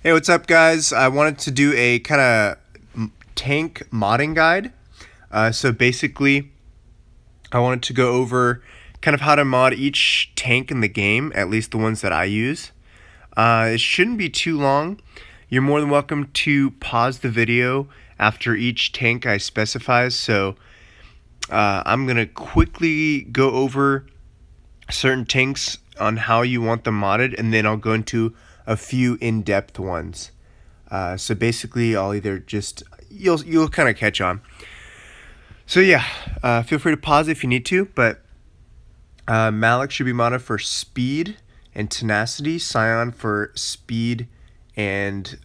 Hey, what's up, guys? I wanted to do a kind of tank modding guide. So basically, I wanted to go over kind of how to mod each tank in the game, at least the ones that I use. It shouldn't be too long. You're more than welcome to pause the video after each tank I specify. So I'm going to quickly go over certain tanks on how you want them modded, and then I'll go into a few in-depth ones. So basically, I'll either just you'll kind of catch on. So yeah, feel free to pause if you need to. But Malik should be modded for speed and tenacity. Sion for speed and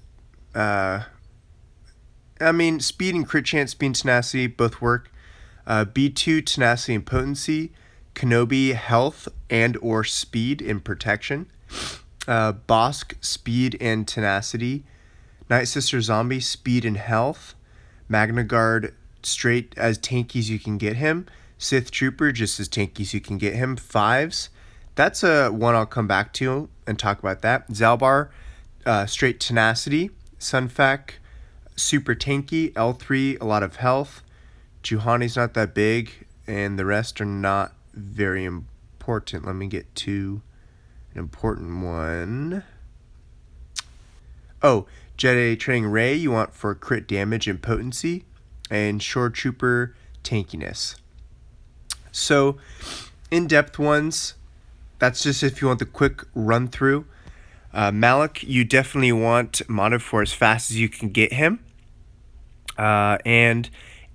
speed and crit chance, speed and tenacity both work. B2 tenacity and potency. Kenobi health and or speed and protection. Bosk speed and tenacity. Night Sister Zombie speed and health. Magna Guard straight as tanky as you can get him. Sith Trooper just as tanky as you can get him. Fives. That's a one I'll come back to and talk about that. Zalbar straight tenacity. Sunfac super tanky. L3 a lot of health. Juhani's not that big, and the rest are not very important. Let me get to an important one. Oh, Jedi Training Ray you want for crit damage and potency, and Shore Trooper tankiness. So, in-depth ones, that's just if you want the quick run through. Malik, you definitely want modded for as fast as you can get him. And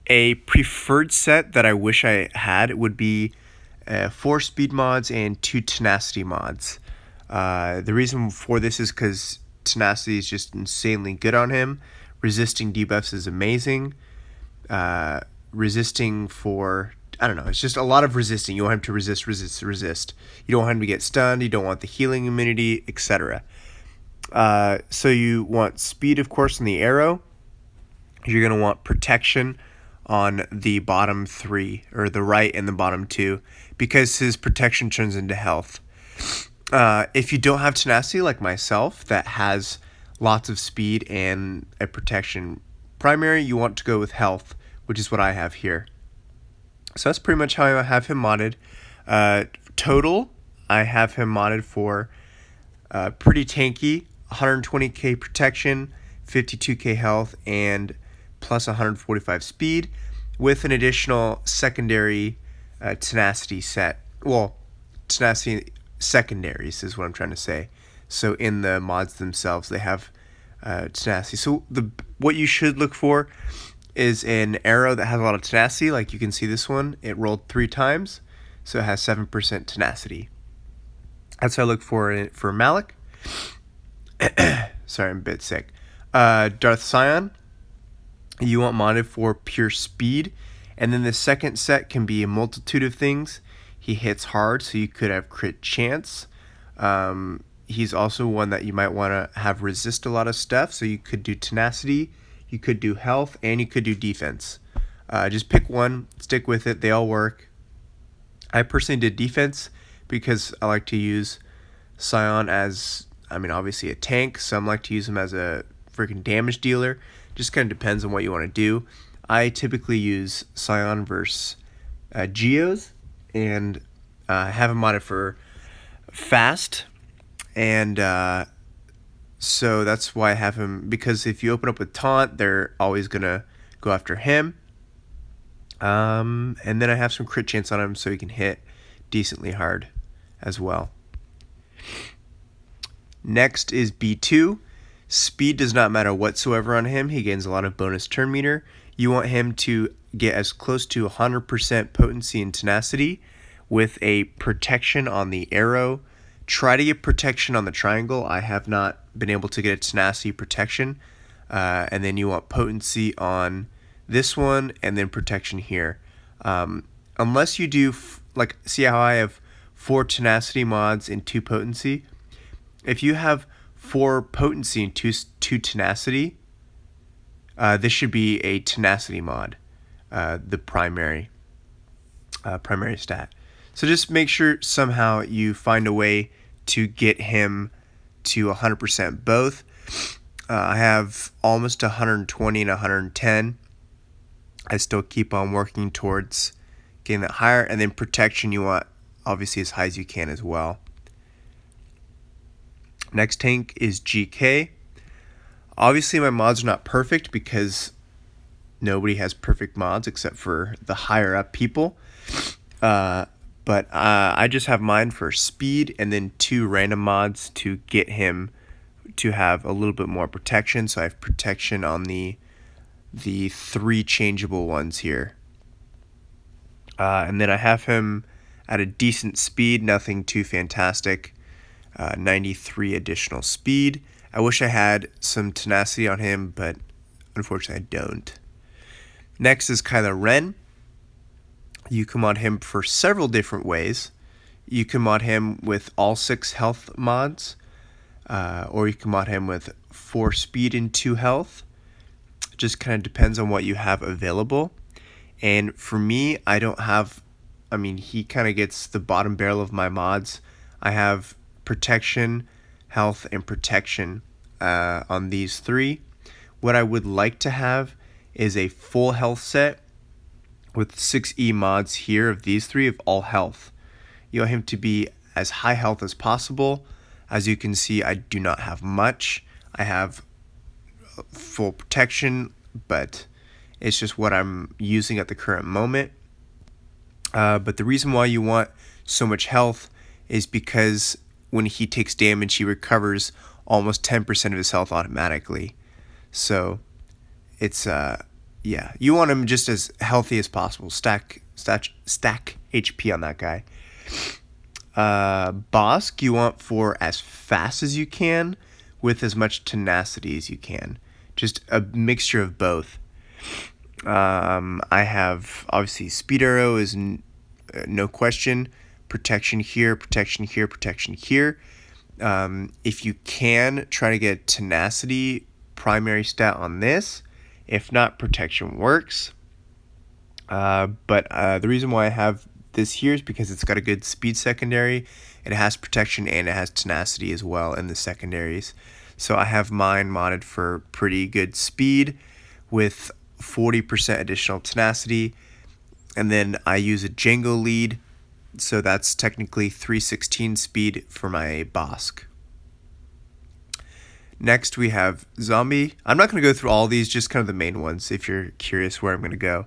a preferred set that I wish I had would be 4 speed mods and 2 tenacity mods. The reason for this is because tenacity is just insanely good on him. Resisting debuffs is amazing. Resisting for, I don't know, it's just a lot of resisting. You want him to resist. You don't want him to get stunned. You don't want the healing immunity, etc. So you want speed, of course, in the arrow. You're going to want protection on the bottom 3, or the right and the bottom 2, because his protection turns into health. If you don't have tenacity like myself that has lots of speed and a protection primary, you want to go with health, which is what I have here. So that's pretty much how I have him modded. Total, I have him modded for pretty tanky, 120k protection, 52k health, and plus 145 speed, with an additional secondary tenacity set. Well, tenacity secondaries is what I'm trying to say. So in the mods themselves, they have tenacity. So what you should look for is an arrow that has a lot of tenacity. Like you can see this one, it rolled 3 times, so it has 7% tenacity. That's what I look for Malik. Sorry, I'm a bit sick. Darth Sion, you want modded for pure speed, and then the second set can be a multitude of things. He hits hard, so you could have crit chance. He's also one that you might want to have resist a lot of stuff, so you could do tenacity, you could do health, and you could do defense. Just pick one, stick with it, they all work. I personally did defense because I like to use Sion as, obviously a tank. Some like to use him as a freaking damage dealer. Just kind of depends on what you want to do. I typically use Sion versus Geos, and have him modded for fast. And so that's why I have him, because if you open up with taunt, they're always going to go after him. And then I have some crit chance on him so he can hit decently hard as well. Next is B2. Speed does not matter whatsoever on him. He gains a lot of bonus turn meter. You want him to get as close to 100% potency and tenacity with a protection on the arrow. Try to get protection on the triangle. I have not been able to get a tenacity protection. And then you want potency on this one, and then protection here. Unless you do, see how I have 4 tenacity mods and 2 potency? If you have 4 potency and 2 tenacity, this should be a tenacity mod, the primary stat. So just make sure somehow you find a way to get him to 100% both. I have almost 120 and 110. I still keep on working towards getting that higher. And then protection, you want obviously as high as you can as well. Next tank is GK. Obviously my mods are not perfect because nobody has perfect mods except for the higher up people. But I just have mine for speed and then 2 random mods to get him to have a little bit more protection. So I have protection on the 3 changeable ones here. And then I have him at a decent speed, nothing too fantastic. 93 additional speed. I wish I had some tenacity on him, but unfortunately I don't. Next is Kylo Ren. You can mod him for several different ways. You can mod him with all 6 health mods, or you can mod him with 4 speed and 2 health. It just kind of depends on what you have available. And for me, he kind of gets the bottom barrel of my mods. I have protection, health, and protection on these 3. What I would like to have is a full health set with 6E mods here of these 3 of all health. You want him to be as high health as possible. As you can see, I do not have much. I have full protection, but it's just what I'm using at the current moment. But the reason why you want so much health is because when he takes damage, he recovers almost 10% of his health automatically. So it's you want him just as healthy as possible. Stack HP on that guy. Bossk you want for as fast as you can with as much tenacity as you can. Just a mixture of both. I have obviously speed arrow is no question. Protection here, protection here, protection here. If you can, try to get tenacity primary stat on this. If not, protection works. But the reason why I have this here is because it's got a good speed secondary. It has protection and it has tenacity as well in the secondaries. So I have mine modded for pretty good speed with 40% additional tenacity. And then I use a Django lead. So that's technically 316 speed for my Bossk. Next we have Zombie. I'm not going to go through all these, just kind of the main ones if you're curious where I'm going to go.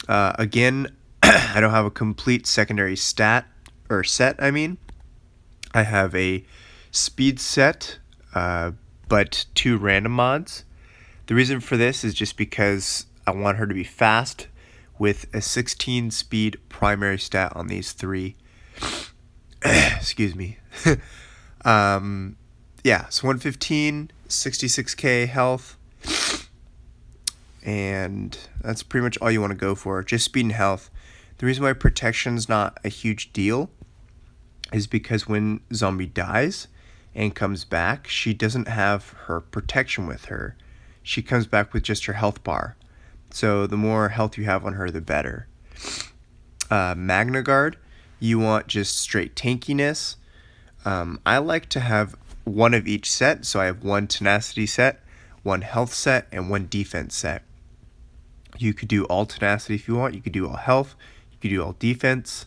Again, I don't have a complete secondary set. I have a speed set, but 2 random mods. The reason for this is just because I want her to be fast with a 16 speed primary stat on these 3. Excuse me. So 115, 66k health, and that's pretty much all you want to go for, just speed and health. The reason why protection's not a huge deal is because when Zombie dies and comes back, she doesn't have her protection with her. She comes back with just her health bar. So the more health you have on her, the better. Magna Guard, you want just straight tankiness. I like to have 1 of each set, so I have 1 tenacity set, 1 health set, and 1 defense set. You could do all tenacity if you want. You could do all health. You could do all defense.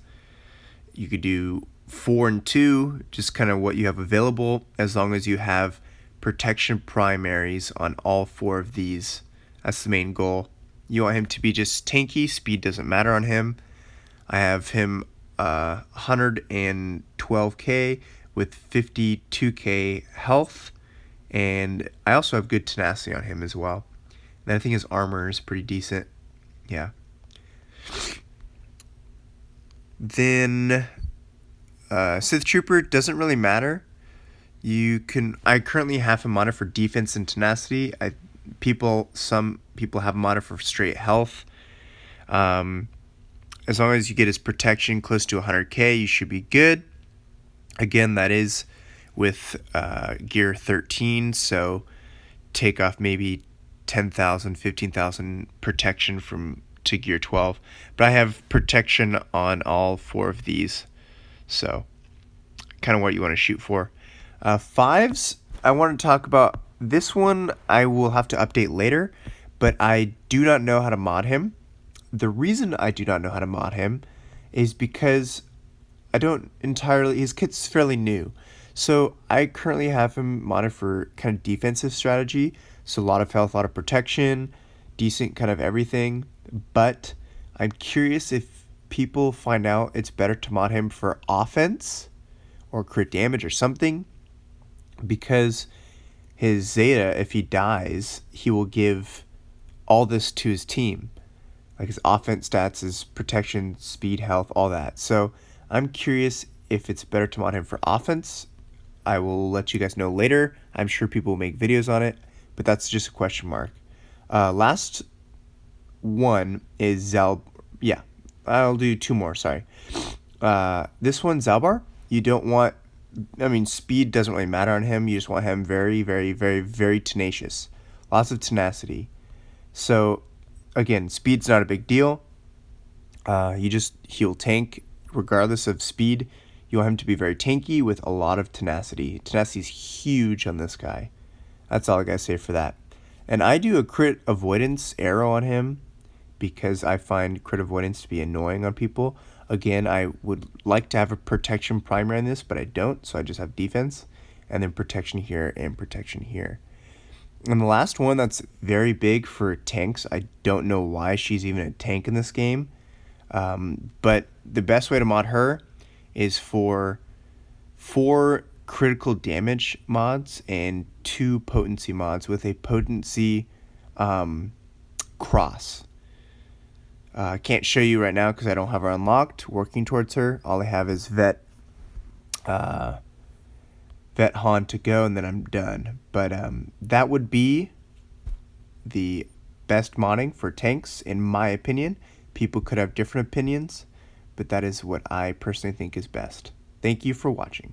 You could do 4 and 2, just kind of what you have available, as long as you have protection primaries on all 4 of these. That's the main goal. You want him to be just tanky. Speed doesn't matter on him. I have him 112k with 52k health, and I also have good tenacity on him as well. And I think his armor is pretty decent. Yeah. Then Sith Trooper doesn't really matter. I currently have him modded for defense and tenacity. Some people have him modded for straight health. As long as you get his protection close to 100k, you should be good. Again, that is with gear 13, so take off maybe 10,000, 15,000 protection to gear 12. But I have protection on all 4 of these, so kind of what you want to shoot for. 5s, I want to talk about This one I will have to update later, but I do not know how to mod him. The reason I do not know how to mod him is because I don't entirely. His kit's fairly new, so I currently have him modded for kind of defensive strategy. So a lot of health, a lot of protection, decent kind of everything. But I'm curious if people find out it's better to mod him for offense or crit damage or something, because his Zeta, if he dies, he will give all this to his team. Like his offense stats, his protection, speed, health, all that. So I'm curious if it's better to mod him for offense. I will let you guys know later. I'm sure people will make videos on it, but that's just a question mark. Last one is Zal. Yeah, I'll do two more. Sorry. This one, Zalbar. You don't want. I mean, speed doesn't really matter on him. You just want him very, very, very, very tenacious. Lots of tenacity. So, again, speed's not a big deal. He'll tank regardless of speed. You want him to be very tanky with a lot of tenacity. Tenacity is huge on this guy. That's all I gotta say for that. And I do a crit avoidance arrow on him because I find crit avoidance to be annoying on people. Again, I would like to have a protection primary on this, but I don't, so I just have defense, and then protection here and protection here. And the last one that's very big for tanks, I don't know why she's even a tank in this game, but the best way to mod her is for 4 critical damage mods and 2 potency mods with a potency cross. I can't show you right now because I don't have her unlocked. Working towards her. All I have is Vet Han to go, and then I'm done. But that would be the best modding for tanks, in my opinion. People could have different opinions, but that is what I personally think is best. Thank you for watching.